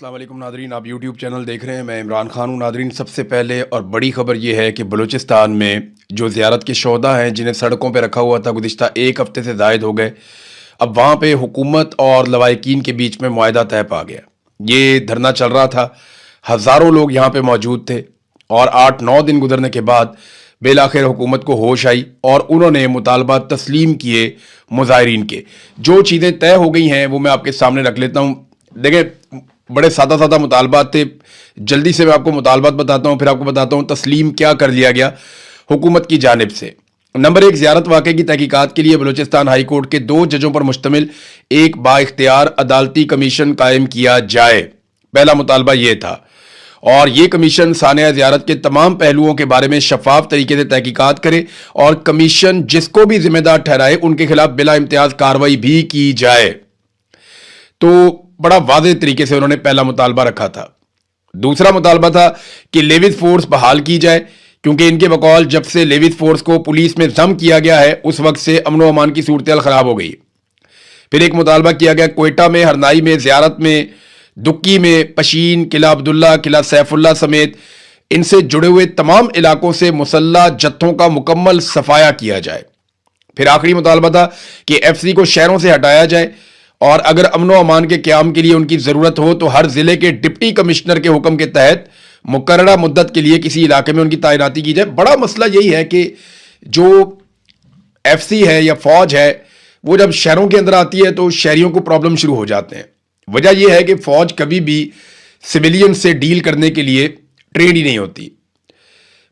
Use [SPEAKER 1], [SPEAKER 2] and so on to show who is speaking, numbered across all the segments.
[SPEAKER 1] अस्सलाम वालेकुम नादरीन, आप यूट्यूब चैनल देख रहे हैं। मैं इमरान खान हूँ। नादरीन, सबसे पहले और बड़ी ख़बर ये है कि बलूचिस्तान में जो ज़ियारत के शोधा हैं जिन्हें सड़कों पर रखा हुआ था गुज़िश्ता एक हफ़्ते से ज़ायद हो गए, अब वहाँ पे हुकूमत और लवाहिकीन के बीच में मुआहदा तय पा गया। ये धरना चल रहा था, हज़ारों लोग यहाँ पे मौजूद थे और 8-9 दिन गुजरने के बाद बेलाखिर हुकूमत को होश आई और उन्होंने मुतालबात तस्लीम किए मुजाहिरीन के। जो चीज़ें तय हो गई हैं वो मैं आपके सामने रख लेता हूँ। देखें, बड़े सादा सादा मुतालबात थे। जल्दी से मैं आपको मुतालबात बताता हूँ, फिर आपको बताता हूँ तस्लीम क्या कर लिया गया हुकूमत की जानिब से। नंबर 1, ज़ियारत वाक़े की तहकीकात के लिए बलूचिस्तान हाई कोर्ट के 2 जजों पर मुश्तमिल एक बाइख्तियार अदालती कमीशन कायम किया जाए। पहला मुतालबा ये था और ये कमीशन सानिया ज़ियारत के तमाम पहलुओं के बारे में शफाफ तरीके से तहकीकात करे और कमीशन जिसको भी जिम्मेदार ठहराए उनके खिलाफ बिला इम्तियाज कार्रवाई भी की जाए। तो बड़ा वाज़ेह तरीके से उन्होंने पहला मुतालबा रखा था। दूसरा मुतालबा था कि लेविस फोर्स बहाल की जाए, क्योंकि इनके बकौल जब से लेविस फोर्स को पुलिस में जम किया गया है उस वक्त से अमन व अमान की सूरत खराब हो गई। फिर एक मुतालबा किया गया कोयटा में, हरनाई में, ज़ियारत में, दुक्की में, पशीन, किला अब्दुल्ला, किला सैफुल्ला समेत इनसे जुड़े हुए तमाम इलाकों से मुसल्ला जत्थों का मुकम्मल सफाया किया जाए। फिर आखिरी मुतालबा था कि FC को शहरों से हटाया जाए और अगर अमन व अमान के क़याम के लिए उनकी ज़रूरत हो तो हर ज़िले के डिप्टी कमिश्नर के हुक्म के तहत मुकर्ररा मुद्दत के लिए किसी इलाके में उनकी तैनाती की जाए। बड़ा मसला यही है कि जो FC है या फ़ौज है वो जब शहरों के अंदर आती है तो शहरियों को प्रॉब्लम शुरू हो जाते हैं। वजह यह है कि फ़ौज कभी भी सिविलियन से डील करने के लिए ट्रेन ही नहीं होती।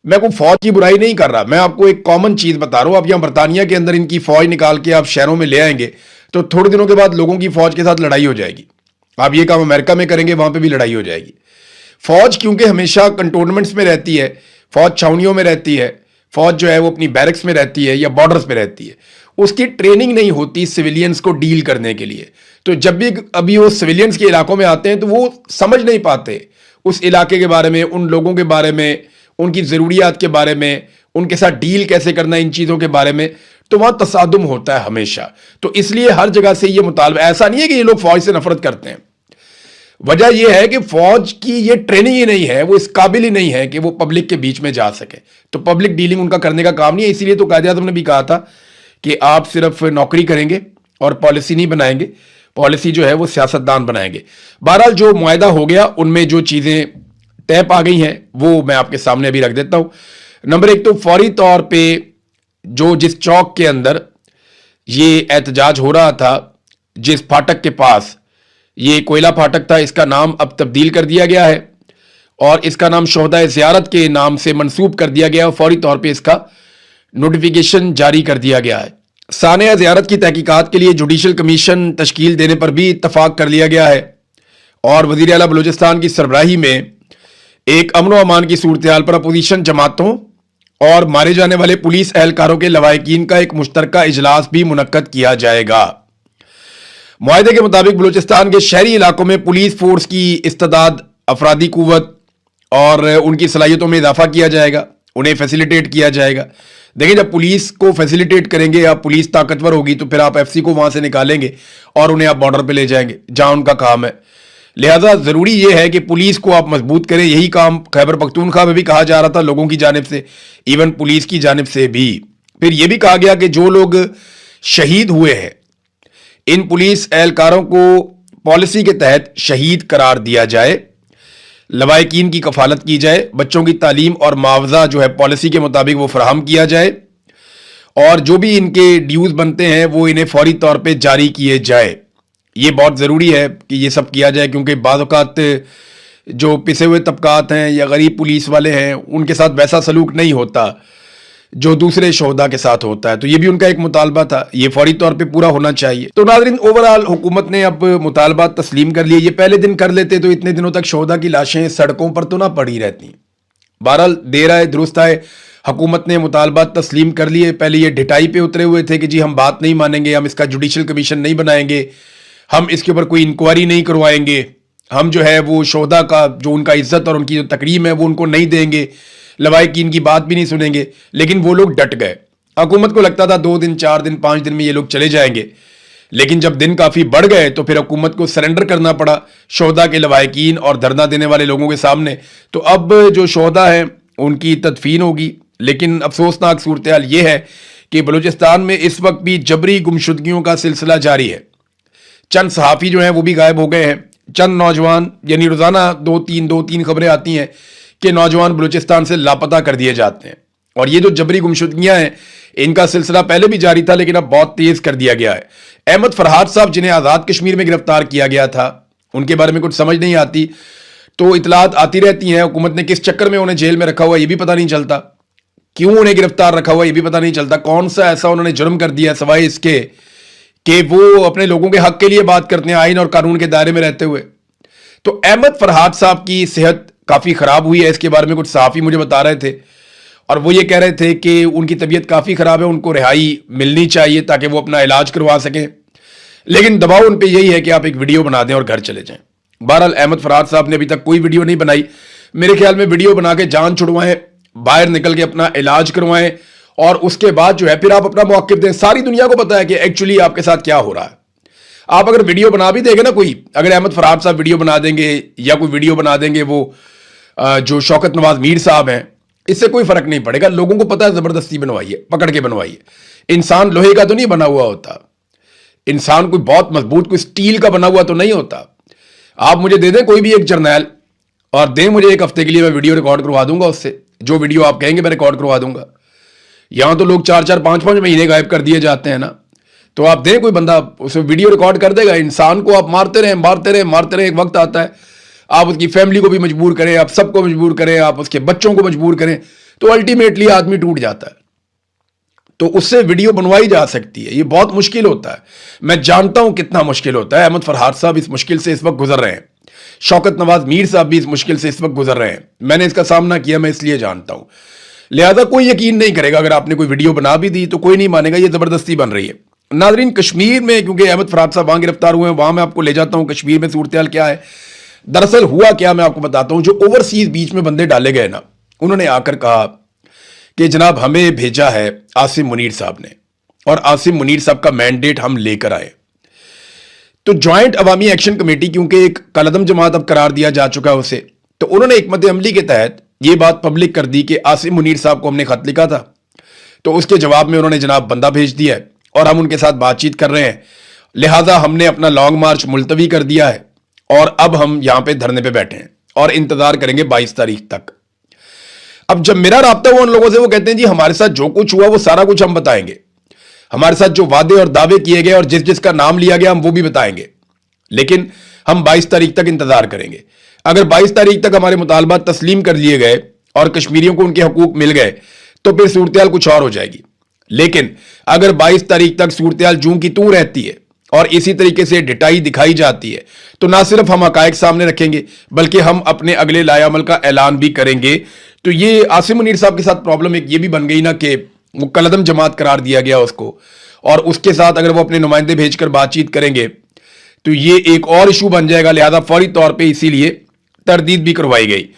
[SPEAKER 1] मैं कोई फ़ौज की बुराई नहीं कर रहा, मैं आपको एक कॉमन चीज़ बता रहा हूँ। आप यहाँ बरतानिया के अंदर इनकी फ़ौज निकाल के आप शहरों में ले आएंगे तो थोड़े दिनों के बाद लोगों की फ़ौज के साथ लड़ाई हो जाएगी। आप ये काम अमेरिका में करेंगे, वहाँ पे भी लड़ाई हो जाएगी। फ़ौज क्योंकि हमेशा कंटोनमेंट्स में रहती है, फ़ौज छावनियों में रहती है, फ़ौज जो है वो अपनी बैरक्स में रहती है या बॉर्डर्स पे रहती है, उसकी ट्रेनिंग नहीं होती सिविलियंस को डील करने के लिए। तो जब भी अभी वो सिविलियंस के इलाकों में आते हैं तो वो समझ नहीं पाते उस इलाके के बारे में, उन लोगों के बारे में, उनकी ज़रूरियात के बारे में, उनके साथ डील कैसे करना, इन चीज़ों के बारे में। तो वहाँ तसादुम होता है हमेशा। तो इसलिए हर जगह से ये मुतालबा, ऐसा नहीं है कि ये लोग फ़ौज से नफरत करते हैं, वजह यह है कि फ़ौज की ये ट्रेनिंग ही नहीं है, वो इस काबिल ही नहीं है कि वो पब्लिक के बीच में जा सके। तो पब्लिक डीलिंग उनका करने का काम नहीं है। इसीलिए तो कायदे-ए-आज़म ने भी कहा था कि आप सिर्फ नौकरी करेंगे और पॉलिसी नहीं बनाएंगे, पॉलिसी जो है वो सियासतदान बनाएंगे। बहरहाल जो मुआहदा हो गया उनमें जो चीज़ें तय पा गई हैं वो मैं आपके सामने अभी रख देता हूँ। नंबर 1 तो फौरी तौर पर जो जिस चौक के अंदर ये एहतजाज हो रहा था, जिस फाटक के पास, ये कोयला फाटक था, इसका नाम अब तब्दील कर दिया गया है और इसका नाम शोहदा ज़ियारत के नाम से मंसूब कर दिया गया है। फौरी तौर पे इसका नोटिफिकेशन जारी कर दिया गया है। सानिया ज़ियारत की तहकीकात के लिए जुडिशल कमीशन तश्कील देने पर भी इत्तफाक कर लिया गया है और वज़ीर आला बलूचिस्तान की सरबराही में एक अमन व अमान की सूरत हाल पर अपोजिशन जमातों और मारे जाने वाले पुलिस एहलकारों के लवाहिकीन का एक मुश्तरका इजलास भी मुनक्कद किया जाएगा। मुआहदे के मुताबिक बलूचिस्तान के शहरी इलाकों में पुलिस फोर्स की इस्तेदाद, अफरादी कुव्वत और उनकी सलाहियतों में इजाफा किया जाएगा, उन्हें फैसिलिटेट किया जाएगा। देखिए, जब पुलिस को फैसिलिटेट करेंगे या पुलिस ताकतवर होगी तो फिर आप FC को वहाँ से निकालेंगे और उन्हें आप बॉर्डर पर ले जाएंगे जहाँ उनका काम है। लिहाजा ज़रूरी यह है कि पुलिस को आप मजबूत करें। यही काम खैबर पख्तूनख्वा में भी कहा जा रहा था लोगों की जानिब से, इवन पुलिस की जानिब से भी। फिर यह भी कहा गया कि जो लोग शहीद हुए हैं इन पुलिस एहलकारों को पॉलिसी के तहत शहीद करार दिया जाए, लवाहिकीन की कफालत की जाए, बच्चों की तालीम और मुआवजा जो है पॉलिसी के मुताबिक वो फराहम किया जाए और जो भी इनके ड्यूज़ बनते हैं वो इन्हें फौरी तौर पे जारी किए जाए। ये बहुत ज़रूरी है कि ये सब किया जाए, क्योंकि बाज़ औक़ात जो पिसे हुए तबकात हैं या गरीब पुलिस वाले हैं उनके साथ वैसा सलूक नहीं होता जो दूसरे शोहदा के साथ होता है। तो ये भी उनका एक मुतालबा था, ये फौरी तौर पे पूरा होना चाहिए। तो नाज़रीन, ओवरऑल हुकूमत ने अब मुतालबा तस्लीम कर लिए। ये पहले दिन कर लेते तो इतने दिनों तक शोहदा की लाशें सड़कों पर तो ना पड़ी रहती। बहरहाल देर आए दुरुस्त आए, हुकूमत ने मुतालबा तस्लीम कर लिए। पहले ये ढिठाई पे उतरे हुए थे कि जी हम बात नहीं मानेंगे, हम इसका जुडिशल कमीशन नहीं बनाएंगे, हम इसके ऊपर कोई इंक्वायरी नहीं करवाएंगे, हम जो है वो शोहदा का जो उनका इज्जत और उनकी जो तकरीम है वो उनको नहीं देंगे, लवाहिकीन की बात भी नहीं सुनेंगे। लेकिन वो लोग डट गए। हुकूमत को लगता था 2 दिन, 4 दिन, 5 दिन में ये लोग चले जाएंगे, लेकिन जब दिन काफी बढ़ गए तो फिर हुकूमत को सरेंडर करना पड़ा शोहदा के लवाहिकीन और धरना देने वाले लोगों के सामने। तो अब जो शोहदा है उनकी तदफीन होगी। लेकिन अफसोसनाक सूरत हाल ये है कि बलूचिस्तान में इस वक्त भी जबरी गुमशुदगियों का सिलसिला जारी है। चंद सहाफ़ी जो हैं वो भी गायब हो गए हैं। चंद नौजवान, यानी रोज़ाना दो तीन खबरें आती हैं कि नौजवान बलूचिस्तान से लापता कर दिए जाते हैं। और ये जो जबरी गुमशुदगियां हैं इनका सिलसिला पहले भी जारी था, लेकिन अब बहुत तेज कर दिया गया है। अहमद फरहाद साहब जिन्हें आज़ाद कश्मीर में गिरफ्तार किया गया था, उनके बारे में कुछ समझ नहीं आती, तो इतलात आती रहती हैं। हुकूमत ने किस चक्कर में उन्हें जेल में रखा हुआ ये भी पता नहीं चलता, क्यों उन्हें गिरफ्तार रखा हुआ ये भी पता नहीं चलता, कौन सा ऐसा उन्होंने जुर्म कर दिया सवाए इसके कि वो अपने लोगों के हक के लिए बात करते हैं आइन और कानून के दायरे में रहते हुए। तो अहमद फरहाद साहब की सेहत काफ़ी ख़राब हुई है, इसके बारे में कुछ सहाफ़ी मुझे बता रहे थे और वो ये कह रहे थे कि उनकी तबीयत काफ़ी ख़राब है, उनको रिहाई मिलनी चाहिए ताकि वो अपना इलाज करवा सकें। लेकिन दबाव उन पे यही है कि आप एक वीडियो बना दें और घर चले जाएं। बहरहाल अहमद फरहाद साहब ने अभी तक कोई वीडियो नहीं बनाई। मेरे ख्याल में वीडियो बना के जान छुड़वाएं, बाहर निकल के अपना इलाज करवाएं और उसके बाद जो है फिर आप अपना मौक़िफ़ दें। सारी दुनिया को पता है कि एक्चुअली आपके साथ क्या हो रहा है। आप अगर वीडियो बना भी देंगे ना, कोई अगर अहमद फरहाद साहब वीडियो बना देंगे या कोई वीडियो बना देंगे वो जो शौकत नवाज मीर साहब हैं, इससे कोई फर्क नहीं पड़ेगा। लोगों को पता है जबरदस्ती बनवाइए, पकड़ के बनवाइए। इंसान लोहे का तो नहीं बना हुआ होता, इंसान कोई बहुत मजबूत, कोई स्टील का बना हुआ तो नहीं होता। आप मुझे दे दें कोई भी एक जर्नैल और दें मुझे एक हफ्ते के लिए, मैं वीडियो रिकॉर्ड करवा दूंगा उससे, जो वीडियो आप कहेंगे मैं रिकॉर्ड करवा दूंगा। यहां तो लोग 4-4, 5-5 महीने गायब कर दिए जाते हैं ना, तो आप दें कोई बंदा उसे वीडियो रिकॉर्ड कर देगा। इंसान को आप मारते रहें, एक वक्त आता है आप उसकी फैमिली को भी मजबूर करें, आप सबको मजबूर करें, आप उसके बच्चों को मजबूर करें, तो अल्टीमेटली आदमी टूट जाता है। तो उससे वीडियो बनवाई जा सकती है, ये बहुत मुश्किल होता है। मैं जानता हूं कितना मुश्किल होता है। अहमद फरहाद साहब इस मुश्किल से इस वक्त गुजर रहे हैं, शौकत नवाज मीर साहब भी इस मुश्किल से इस वक्त गुजर रहे हैं। मैंने इसका सामना किया, मैं इसलिए जानता हूं। लिहाजा कोई यकीन नहीं करेगा अगर आपने कोई वीडियो बना भी दी तो कोई नहीं मानेगा, ये जबरदस्ती बन रही है। नाजरीन, कश्मीर में क्योंकि अहमद फरहाद साहब वहां गिरफ्तार हुए हैं, वहां मैं आपको ले जाता हूं कश्मीर में सूरत हाल क्या है। दरअसल हुआ क्या मैं आपको बताता हूं। जो ओवरसीज बीच में बंदे डाले गए ना, उन्होंने आकर कहा कि जनाब हमें भेजा है आसिम मुनीर साहब ने और आसिम मुनीर साहब का मैंडेट हम लेकर आए। तो ज्वाइंट अवामी एक्शन कमेटी, क्योंकि एक कलअदम जमात अब करार दिया जा चुका है उसे, तो उन्होंने हिकमत अमली के तहत ये बात पब्लिक कर दी कि आसिम मुनीर साहब को हमने खत लिखा था, तो उसके जवाब में उन्होंने जनाब बंदा भेज दिया है और हम उनके साथ बातचीत कर रहे हैं। लिहाजा हमने अपना लॉन्ग मार्च मुलतवी कर दिया है और अब हम यहां पे धरने पे बैठे हैं और इंतजार करेंगे 22 तारीख तक। अब जब मेरा राब्ता हुआ उन लोगों से, वो कहते हैं जी हमारे साथ जो कुछ हुआ वो सारा कुछ हम बताएंगे, हमारे साथ जो वादे और दावे किए गए और जिस जिसका नाम लिया गया हम वो भी बताएंगे, लेकिन हम 22 तारीख तक इंतजार करेंगे। अगर 22 तारीख तक हमारे मुतालबात तस्लीम कर लिए गए और कश्मीरियों को उनके हकूक मिल गए तो फिर सूरत हाल कुछ और हो जाएगी। लेकिन अगर 22 तारीख तक सूरत हाल जूं की तूं रहती है और इसी तरीके से डिटाई दिखाई जाती है, तो ना सिर्फ हम हकायक सामने रखेंगे बल्कि हम अपने अगले लायामल का ऐलान भी करेंगे। तो ये आसिम मुनीर साहब के साथ प्रॉब्लम एक ये भी बन गई ना कि वो कलअदम जमात करार दिया गया उसको, और उसके साथ अगर वो अपने नुमाइंदे भेजकर बातचीत करेंगे तो ये एक और इशू बन जाएगा। लिहाजा फौरी तौर पे इसीलिए तरदीद भी करवाई गई।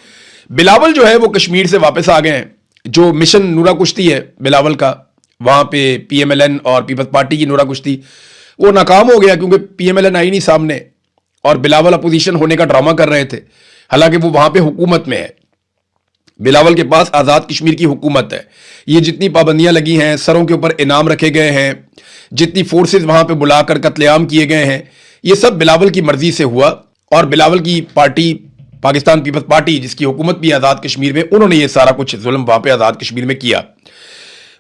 [SPEAKER 1] बिलावल जो है वो कश्मीर से वापस आ गए हैं। जो मिशन नूरा कुश्ती है बिलावल का, वहां पे PMLN और पीपल्स पार्टी की नूरा कुश्ती वो नाकाम हो गया क्योंकि PMLN आई नहीं सामने और बिलावल अपोजिशन होने का ड्रामा कर रहे थे। हालांकि वो वहां पे हुकूमत में है, बिलावल के पास आज़ाद कश्मीर की हुकूमत है। ये जितनी पाबंदियां लगी हैं, सरों के ऊपर इनाम रखे गए हैं, जितनी फोर्सेस वहां पे बुलाकर कत्लेआम किए गए हैं, ये सब बिलावल की मर्जी से हुआ। और बिलावल की पार्टी पाकिस्तान पीपल्स पार्टी, जिसकी हुकूमत भी आज़ाद कश्मीर में, उन्होंने ये सारा कुछ जुल्म वहां पे आज़ाद कश्मीर में किया।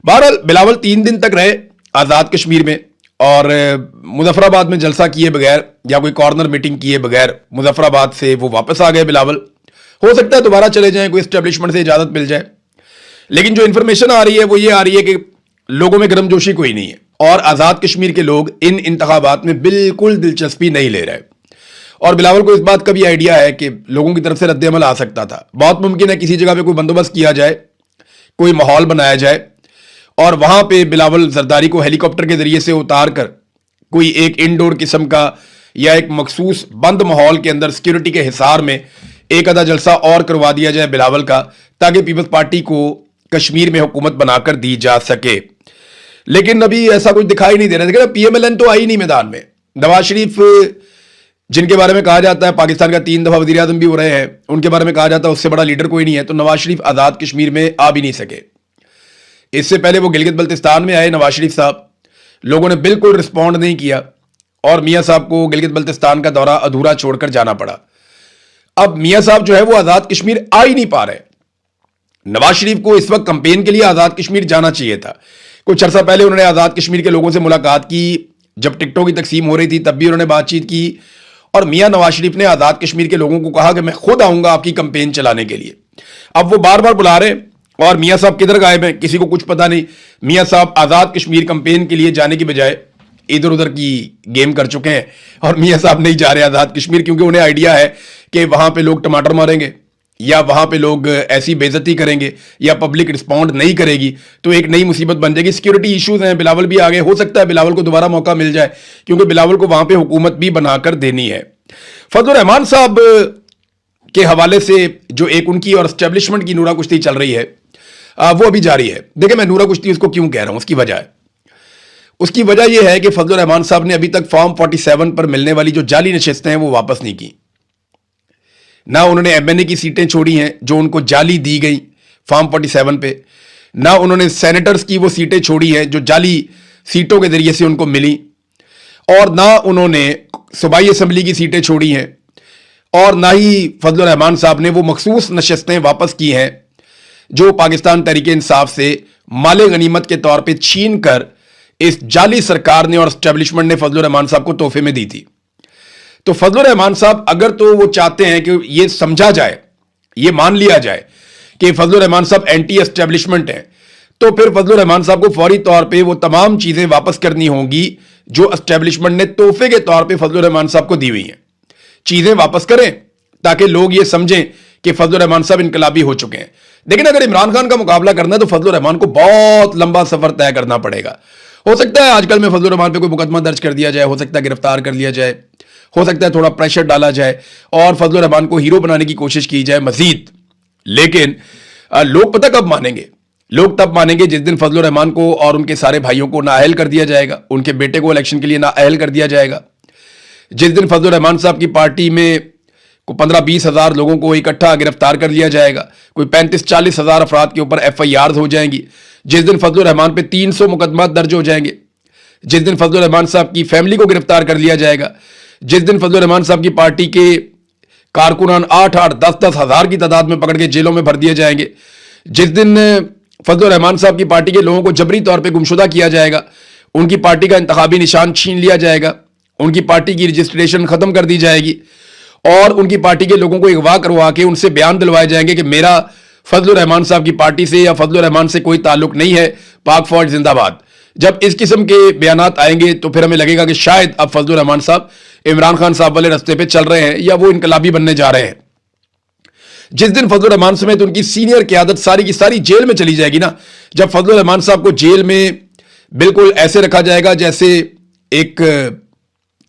[SPEAKER 1] बहरहाल बिलावल 3 दिन तक रहे आज़ाद कश्मीर में और मुजफ्फराबाद में जलसा किए बगैर या कोई कॉर्नर मीटिंग किए बगैर मुजफ्फराबाद से वो वापस आ गए बिलावल। हो सकता है दोबारा चले जाएं, कोई एस्टेब्लिशमेंट से इजाजत मिल जाए। लेकिन जो इंफॉर्मेशन आ रही है वो ये आ रही है कि लोगों में गर्मजोशी कोई नहीं है और आज़ाद कश्मीर के लोग इन इंतखाबात में बिल्कुल दिलचस्पी नहीं ले रहे। और बिलावल को इस बात का भी आइडिया है कि लोगों की तरफ से रद्द-ए-अमल आ सकता था। बहुत मुमकिन है किसी जगह पे कोई बंदोबस्त किया जाए, कोई माहौल बनाया जाए और वहां पे बिलावल जरदारी को हेलीकॉप्टर के जरिए से उतार कर कोई एक इंडोर किस्म का या एक मखसूस बंद माहौल के अंदर सिक्योरिटी के हिसार में एक आधा जलसा और करवा दिया जाए बिलावल का, ताकि पीपल्स पार्टी को कश्मीर में हुकूमत बनाकर दी जा सके। लेकिन अभी ऐसा कुछ दिखाई नहीं दे रहा है। पीएमएलएन तो आई नहीं मैदान में। नवाज शरीफ, जिनके बारे में कहा जाता है पाकिस्तान का 3 दफा वजीर आजम भी हो रहे हैं, उनके बारे में कहा जाता है उससे बड़ा लीडर कोई नहीं है, तो नवाज शरीफ आजाद कश्मीर में आ भी नहीं सके। इससे पहले वो गिलगित बल्तिस्तान में आए नवाज शरीफ साहब, लोगों ने बिल्कुल रिस्पॉन्ड नहीं किया और मियां साहब को गिलगित बल्तिस्तान का दौरा अधूरा छोड़कर जाना पड़ा। अब मियां साहब जो है वो आजाद कश्मीर आ ही नहीं पा रहे। नवाज शरीफ को इस वक्त कंपेन के लिए आजाद कश्मीर जाना चाहिए था। कुछ अर्सा पहले उन्होंने आजाद कश्मीर के लोगों से मुलाकात की, जब टिकटों की तकसीम हो रही थी तब भी उन्होंने बातचीत की, और मियां नवाज शरीफ ने आजाद कश्मीर के लोगों को कहा कि मैं खुद आऊंगा आपकी कंपेन चलाने के लिए। अब वो बार बार बुला रहे और मियां साहब किधर गायब हैं, किसी को कुछ पता नहीं। मियां साहब आजाद कश्मीर कंपेन के लिए जाने की बजाय इधर उधर की गेम कर चुके हैं और मियां साहब नहीं जा रहे आजाद कश्मीर, क्योंकि उन्हें आइडिया है कि वहां पे लोग टमाटर मारेंगे या वहां पे लोग ऐसी बेइज्जती करेंगे या पब्लिक रिस्पॉन्ड नहीं करेगी तो एक नई मुसीबत बन जाएगी। सिक्योरिटी इश्यूज हैं, बिलावल भी आगे, हो सकता है बिलावल को दोबारा मौका मिल जाए क्योंकि बिलावल को वहां पे हुकूमत भी बनाकर देनी है। फजलुर रहमान साहब के हवाले से जो एक उनकी और एस्टेब्लिशमेंट की नूरा कुश्ती चल रही है वो अभी जारी है। देखिए, मैं नूरा कुश्ती उसको क्यों कह रहा हूं, उसकी वजह यह है कि फजलुर रहमान साहब ने अभी तक फॉर्म 47 पर मिलने वाली जो जाली नशिस्तें हैं वो वापस नहीं की। ना उन्होंने एमएनए की सीटें छोड़ी हैं जो उनको जाली दी गई फॉर्म 47 पे, ना उन्होंने सेनेटर्स की वो सीटें छोड़ी हैं जो जाली सीटों के जरिए से उनको मिली, और ना उन्होंने सूबाई असम्बली की सीटें छोड़ी हैं, और ना ही फजलुर रहमान साहब ने वो मखसूस नशिस्तें वापस की हैं जो पाकिस्तान तहरीक इंसाफ से माले गनीमत के तौर पर छीन कर इस जाली सरकार ने और एस्टेब्लिशमेंट ने फजलुर रहमान साहब को तोहफे में दी थी। तो फजलुर रहमान साहब अगर तो वो चाहते हैं कि ये समझा जाए, ये मान लिया जाए कि फजलुर रहमान साहब एंटी एस्टेब्लिशमेंट हैं, तो फिर फजलुर रहमान साहब को फौरी तौर पे वो तमाम चीजें वापस करनी होंगी जो एस्टेब्लिशमेंट ने तोहफे के तौर पे फजलुर रहमान साहब को दी हुई हैं। चीजें वापस करें ताकि लोग ये समझें कि फजलुर रहमान साहब इनकलाबी हो चुके हैं। लेकिन अगर इमरान खान का मुकाबला करना है तो फजलुर रहमान को बहुत लंबा सफर तय करना पड़ेगा। हो सकता है आजकल में फजलुर रहमान पे कोई मुकदमा दर्ज कर दिया जाए, हो सकता है गिरफ्तार कर लिया जाए, हो सकता है थोड़ा प्रेशर डाला जाए और फजलुर रहमान को हीरो बनाने की कोशिश की जाए मजीद। लेकिन लोग पता कब मानेंगे? लोग तब मानेंगे जिस दिन फजलुर रहमान को और उनके सारे भाइयों को नाअहल कर दिया जाएगा, उनके बेटे को इलेक्शन के लिए नाअहल कर दिया जाएगा, जिस दिन फजलुर रहमान साहब की पार्टी में को 15-20 हज़ार लोगों को इकट्ठा गिरफ्तार कर लिया जाएगा, कोई 35-40 हज़ार अफराद के ऊपर FIRs हो जाएंगी, जिस दिन फजलुर रहमान पे 300 मुकदमा दर्ज हो जाएंगे, जिस दिन फजलुर रहमान साहब की फैमिली को गिरफ्तार कर लिया जाएगा, जिस दिन फजलुर रहमान साहब की पार्टी के कारकुनान 8-8, 10-10 हज़ार की तादाद में पकड़ के जेलों में भर दिए जाएंगे, जिस दिन फजलुर रहमान साहब की पार्टी के लोगों को जबरी तौर पर गुमशुदा किया जाएगा, उनकी पार्टी का इंतखाबी निशान छीन लिया जाएगा, उनकी पार्टी की रजिस्ट्रेशन खत्म कर दी जाएगी और उनकी पार्टी के लोगों को अगवा करवा के उनसे बयान दिलवाए जाएंगे कि मेरा फजलुर रहमान साहब की पार्टी से या फजलुर रहमान से कोई ताल्लुक नहीं है, पाक फौज जिंदाबाद। जब इस किस्म के बयानात आएंगे तो फिर हमें लगेगा कि शायद अब फजलुर रहमान साहब इमरान खान साहब वाले रास्ते पे चल रहे हैं या वो इनकलाबी बनने जा रहे हैं। जिस दिन फजलुर रहमान समेत उनकी सीनियर क़यादत सारी की सारी जेल में चली जाएगी ना, जब फजलुर रहमान साहब को जेल में बिल्कुल ऐसे रखा जाएगा जैसे एक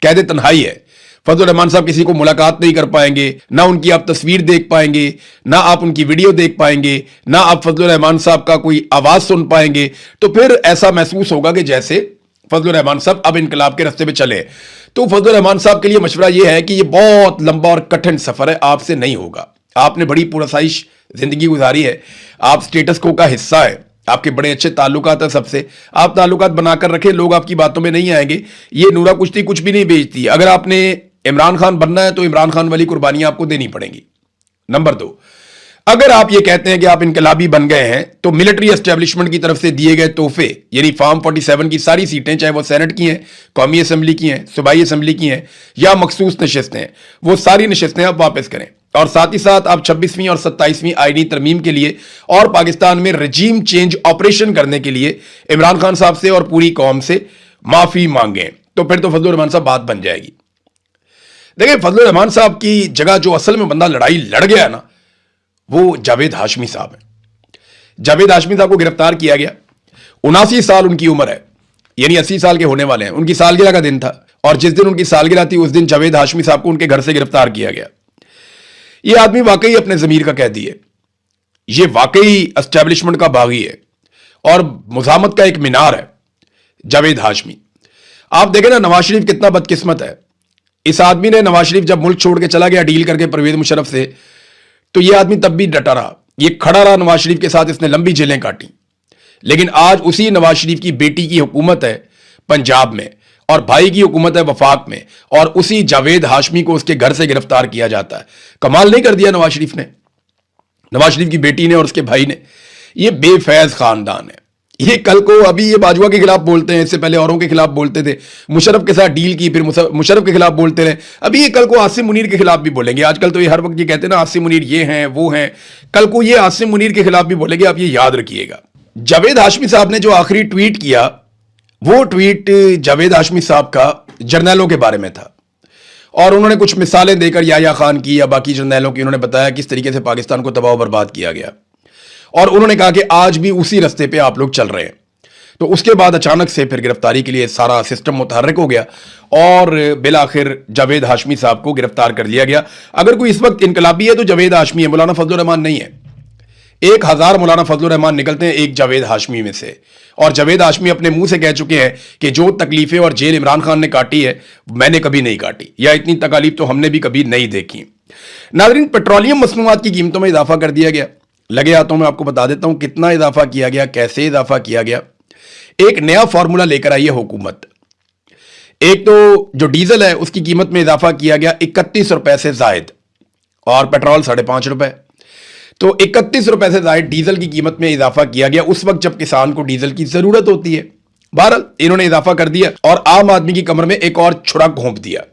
[SPEAKER 1] कैद तन्हाई है, फजलुर रहमान साहब किसी को मुलाकात नहीं कर पाएंगे, ना उनकी आप तस्वीर देख पाएंगे, ना आप उनकी वीडियो देख पाएंगे, ना आप फजलुर रहमान साहब का कोई आवाज सुन पाएंगे, तो फिर ऐसा महसूस होगा कि जैसे फजलुर रहमान साहब अब इनकलाब के रास्ते पे चले। तो फजलुर रहमान साहब के लिए मशवरा यह है कि यह बहुत लंबा और कठिन सफर है, आपसे नहीं होगा। आपने बड़ी पुरसाइश जिंदगी गुजारी है, आप स्टेटस को का हिस्सा है, आपके बड़े अच्छे ताल्लुकात है सबसे, आप ताल्लुकात बनाकर रखें, लोग आपकी बातों में नहीं आएंगे। ये नूरा कुश्ती कुछ भी नहीं बेचती। अगर आपने इमरान खान बनना है तो इमरान खान वाली कुर्बानियां आपको देनी पड़ेंगी। नंबर 2, अगर आप ये कहते हैं कि आप इनकलाबी बन गए हैं तो मिलिट्री एस्टेब्लिशमेंट की तरफ से दिए गए तोहफे यानी फॉर्म 47 की सारी सीटें, चाहे वो सेनेट की हैं, कौमी असम्बली की हैं, सूबाई असम्बली की हैं या मखसूस नशिस्तें हैं, वो सारी नशिस्तें आप वापस करें और साथ ही साथ आप 26वीं और 27वीं आईनी तरमीम के लिए और पाकिस्तान में रजीम चेंज ऑपरेशन करने के लिए इमरान खान साहब से और पूरी कौम से माफी मांगें। तो फिर तो फजलुर रहमान साहब बात बन जाएगी। देखिए, फजलुर रहमान साहब की जगह जो असल में बंदा लड़ाई लड़ गया ना, वो जावेद हाशमी साहब है। जावेद हाशमी साहब को गिरफ्तार किया गया, 79 साल उनकी उम्र है, यानी 80 साल के होने वाले हैं। उनकी सालगिरह का दिन था और जिस दिन उनकी सालगिरह थी उस दिन जावेद हाशमी साहब को उनके घर से गिरफ्तार किया गया। ये आदमी वाकई अपने जमीर का कैदी है, ये वाकई एस्टेब्लिशमेंट का बागी है और मुजामत का एक मीनार है। जावेद हाशमी। आप देखें ना, नवाज शरीफ कितना बदकिस्मत है। इस आदमी ने, नवाज शरीफ जब मुल्क छोड़ के चला गया डील करके परवेज मुशर्रफ से, तो यह आदमी तब भी डटा रहा, ये खड़ा रहा नवाज शरीफ के साथ, इसने लंबी जेलें काटी। लेकिन आज उसी नवाज शरीफ की बेटी की हुकूमत है पंजाब में, और भाई की हुकूमत है वफाक में, और उसी जावेद हाशमी को उसके घर से गिरफ्तार किया जाता है। कमाल नहीं कर दिया नवाज शरीफ ने, नवाज शरीफ की बेटी ने और उसके भाई ने। ये बेफैज खानदान है। ये कल को अभी ये बाजवा के खिलाफ बोलते हैं, इससे पहले औरों के खिलाफ बोलते थे, मुशर्रफ के साथ डील की, फिर मुशर्रफ के खिलाफ बोलते रहे, अभी ये कल को आसिम मुनीर के खिलाफ भी बोलेंगे। आजकल तो ये हर वक्त ये कहते हैं ना, आसिम मुनीर ये हैं वो हैं, कल को ये आसिम मुनीर के खिलाफ भी बोलेंगे, आप ये याद रखिएगा। जावेद हाशमी साहब ने जो आखिरी ट्वीट किया, वो ट्वीट जावेद हाशमी साहब का जर्नैलों के बारे में था, और उन्होंने कुछ मिसालें देकर याया खान की या बाकी जर्नैलों की उन्होंने बताया किस तरीके से पाकिस्तान को तबाह बर्बाद किया गया, और उन्होंने कहा कि आज भी उसी रास्ते पे आप लोग चल रहे हैं। तो उसके बाद अचानक से फिर गिरफ्तारी के लिए सारा सिस्टम मुतहर्रिक हो गया, और बिलाखिर जावेद हाशमी साहब को गिरफ्तार कर लिया गया। अगर कोई इस वक्त इनकलाबी है तो जावेद हाशमी है, मौलाना फजलुर रहमान नहीं है। 1000 मौलाना फजलुर रहमान निकलते हैं एक जावेद हाशमी में से, और जावेद हाशमी अपने मुंह से कह चुके हैं कि जो तकलीफें और जेल इमरान खान ने काटी है मैंने कभी नहीं काटी, या इतनी तकालीफ तो हमने भी कभी नहीं देखी। नाज़रीन, पेट्रोलियम मसनूआत की कीमतों में इजाफा कर दिया गया। लगे हाथों में आपको बता देता हूं कितना इजाफा किया गया, कैसे इजाफा किया गया। एक नया फॉर्मूला लेकर आई है हुकूमत। एक तो जो डीजल है उसकी कीमत में इजाफा किया गया 31 रुपए से जायद, और पेट्रोल 5.5 रुपए। तो 31 रुपए से जायद डीजल की कीमत में इजाफा किया गया उस वक्त जब किसान को डीजल की जरूरत होती है। बहरहाल इन्होंने इजाफा कर दिया और आम आदमी की कमर में एक और छुरा घोंप दिया।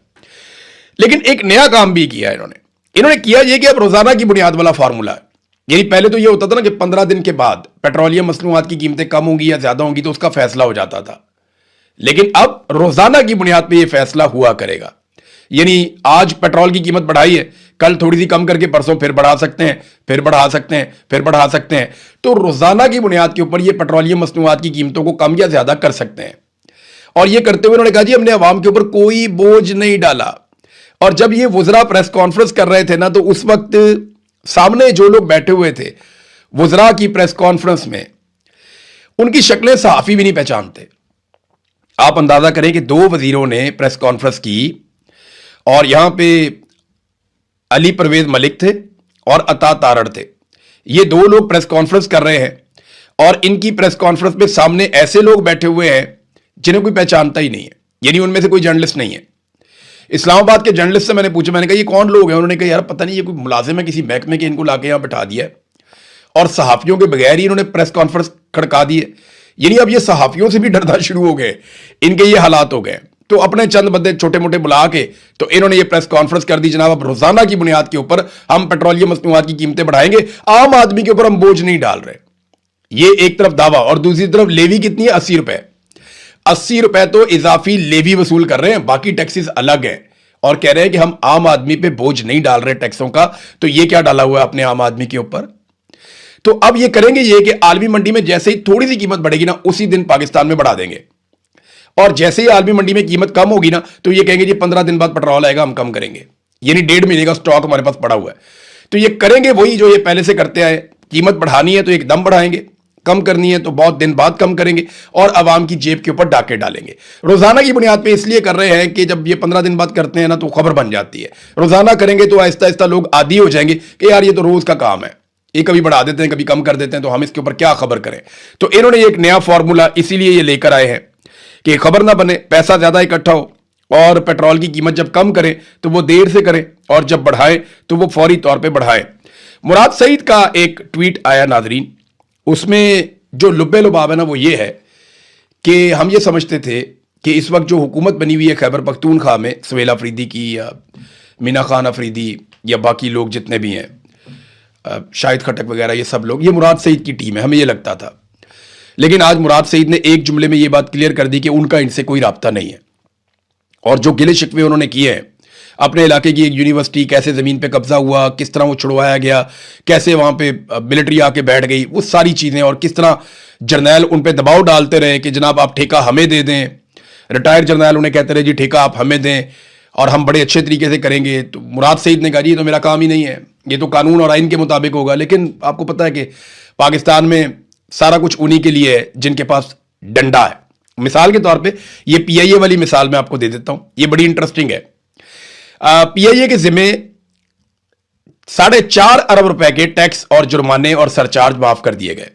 [SPEAKER 1] लेकिन एक नया काम भी किया इन्होंने किया यह कि अब रोजाना की बुनियाद वाला फार्मूला है। यानी पहले तो यह होता था ना कि 15 दिन के बाद पेट्रोलियम मसनूआत की कीमतें कम होंगी या ज्यादा होंगी तो उसका फैसला हो जाता था, लेकिन अब रोजाना की बुनियाद पर यह फैसला हुआ करेगा। यानी आज पेट्रोल की कीमत बढ़ाई है, कल थोड़ी सी कम करके परसों फिर बढ़ा सकते हैं, फिर बढ़ा सकते हैं, फिर बढ़ा सकते हैं। तो रोजाना की बुनियाद के ऊपर ये पेट्रोलियम मसनूआत की कीमतों को कम या ज्यादा कर सकते हैं। और ये करते हुए उन्होंने कहा जी हमने अवाम के ऊपर कोई बोझ नहीं डाला। और जब ये वुजरा प्रेस कॉन्फ्रेंस कर रहे थे ना, तो उस वक्त सामने जो लोग बैठे हुए थे वुजरा की प्रेस कॉन्फ्रेंस में, उनकी शक्लें सहाफी भी नहीं पहचानते। आप अंदाजा करें कि 2 वजीरों ने प्रेस कॉन्फ्रेंस की, और यहां पे अली परवेज मलिक थे और अता तारड़ थे। ये 2 लोग प्रेस कॉन्फ्रेंस कर रहे हैं, और इनकी प्रेस कॉन्फ्रेंस में सामने ऐसे लोग बैठे हुए हैं जिन्हें कोई पहचानता ही नहीं है। यानी उनमें से कोई जर्नलिस्ट नहीं है। इस्लामाबाद के जर्नलिस्ट से मैंने पूछा, मैंने कहा ये कौन लोग हैं? उन्होंने कहा यार पता नहीं, ये कोई मुलाजिम है किसी महकमे के, इनको लाके यहां बैठा दिया है, और सहाफियों के बगैर ही इन्होंने प्रेस कॉन्फ्रेंस खड़का दी है। यानी अब ये सहाफियों से भी डरना शुरू हो गए, इनके ये हालात हो गए। तो अपने चंद बंदे छोटे मोटे बुला के तो इन्होंने ये प्रेस कॉन्फ्रेंस कर दी, जनाब अब रोजाना की बुनियाद के ऊपर हम पेट्रोलियम मसनूआत की कीमतें बढ़ाएंगे, आम आदमी के ऊपर हम बोझ नहीं डाल रहे। ये एक तरफ दावा, और दूसरी तरफ लेवी कितनी है? 80 रुपए। 80 रुपए तो इजाफी लेवी वसूल कर रहे हैं, बाकी टैक्सेस अलग हैं, और कह रहे हैं कि हम आम आदमी पे बोझ नहीं डाल रहे टैक्सों का। तो ये क्या डाला हुआ है अपने आम आदमी के ऊपर? तो अब ये करेंगे ये कि आलमी मंडी में जैसे ही थोड़ी सी कीमत बढ़ेगी ना, उसी दिन पाकिस्तान में बढ़ा देंगे, और जैसे ही आलमी मंडी में कीमत कम होगी ना, तो ये कहेंगे जी 15 दिन बाद पेट्रोल आएगा, हम कम करेंगे। यानी 1.5 महीने का स्टॉक हमारे पास पड़ा हुआ है। तो ये करेंगे वही जो ये पहले से करते आए। कीमत बढ़ानी है तो एकदम बढ़ाएंगे, कम करनी है तो बहुत दिन बाद कम करेंगे, और आवाम की जेब के ऊपर डाके डालेंगे। रोजाना की बुनियाद पे इसलिए कर रहे हैं कि जब ये 15 दिन बाद करते हैं ना, तो खबर बन जाती है। रोजाना करेंगे तो आहिस्ता आहिस्ता लोग आदी हो जाएंगे कि यार ये तो रोज का काम है, ये कभी बढ़ा देते हैं कभी कम कर देते हैं, तो हम इसके ऊपर क्या खबर करें। तो इन्होंने एक नया फॉर्मूला इसीलिए ये लेकर आए हैं कि खबर ना बने, पैसा ज्यादा इकट्ठा हो, और पेट्रोल की कीमत जब कम करें तो वो देर से करें, और जब बढ़ाएं तो वो फौरी तौर पे बढ़ाएं। मुराद सईद का एक ट्वीट आया नाजरीन, उसमें जो लुब्बे लुबाब है ना, वो ये है कि हम ये समझते थे कि इस वक्त जो हुकूमत बनी हुई है खैबर पख्तूनख्वा में, सवेला अफरीदी की या मीना खान अफरीदी या बाकी लोग जितने भी हैं, शाहिद खटक वगैरह, ये सब लोग, ये मुराद सईद की टीम है, हमें ये लगता था। लेकिन आज मुराद सईद ने एक जुमले में ये बात क्लियर कर दी कि उनका इनसे कोई राब्ता नहीं है, और जो गिले शिकवे उन्होंने किए हैं अपने इलाके की एक यूनिवर्सिटी, कैसे ज़मीन पे कब्जा हुआ, किस तरह वो छुड़वाया गया, कैसे वहाँ पे मिलिट्री आके बैठ गई, वो सारी चीज़ें, और किस तरह जर्नैल उन पे दबाव डालते रहे कि जनाब आप ठेका हमें दे दें। रिटायर्ड जर्नैल उन्हें कहते रहे जी ठेका आप हमें दें और हम बड़े अच्छे तरीके से करेंगे। तो मुराद सईद ने कहा जी ये तो मेरा काम ही नहीं है, ये तो कानून और आइन के मुताबिक होगा। लेकिन आपको पता है कि पाकिस्तान में सारा कुछ उन्हीं के लिए है जिनके पास डंडा है, मिसाल के तौर पे ये पीआईए वाली मिसाल मैं आपको दे देता हूं, ये बड़ी इंटरेस्टिंग है। पीआईए के जिम्मे 4.5 अरब रुपए के टैक्स और जुर्माने और सरचार्ज माफ कर दिए गए।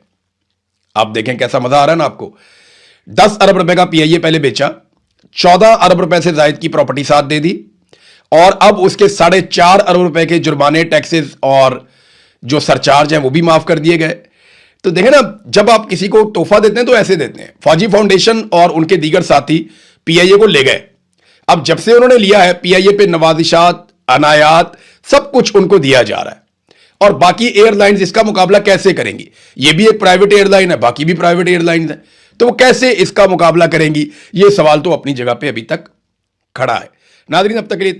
[SPEAKER 1] आप देखें कैसा मजा आ रहा है ना आपको। 10 अरब रुपए का पीआईए पहले बेचा, 14 अरब रुपए से जायद की प्रॉपर्टी साथ दे दी, और अब उसके 4.5 अरब रुपए के जुर्माने, टैक्सेस और जो सरचार्ज हैं वो भी माफ कर दिए गए। तो देखें ना, जब आप किसी को तोहफा देते हैं तो ऐसे देते हैं। फौजी फाउंडेशन और उनके दीगर साथी पीआईए को ले गए। अब जब से उन्होंने लिया है, पीआईए पे नवाजिशात, अनायात, सब कुछ उनको दिया जा रहा है। और बाकी एयरलाइंस इसका मुकाबला कैसे करेंगी? ये भी एक प्राइवेट एयरलाइन है, बाकी भी प्राइवेट एयरलाइंस है, तो वो कैसे इसका मुकाबला करेंगी? ये सवाल तो अपनी जगह पे अभी तक खड़ा है। नाज़रीन, अब तक के लिए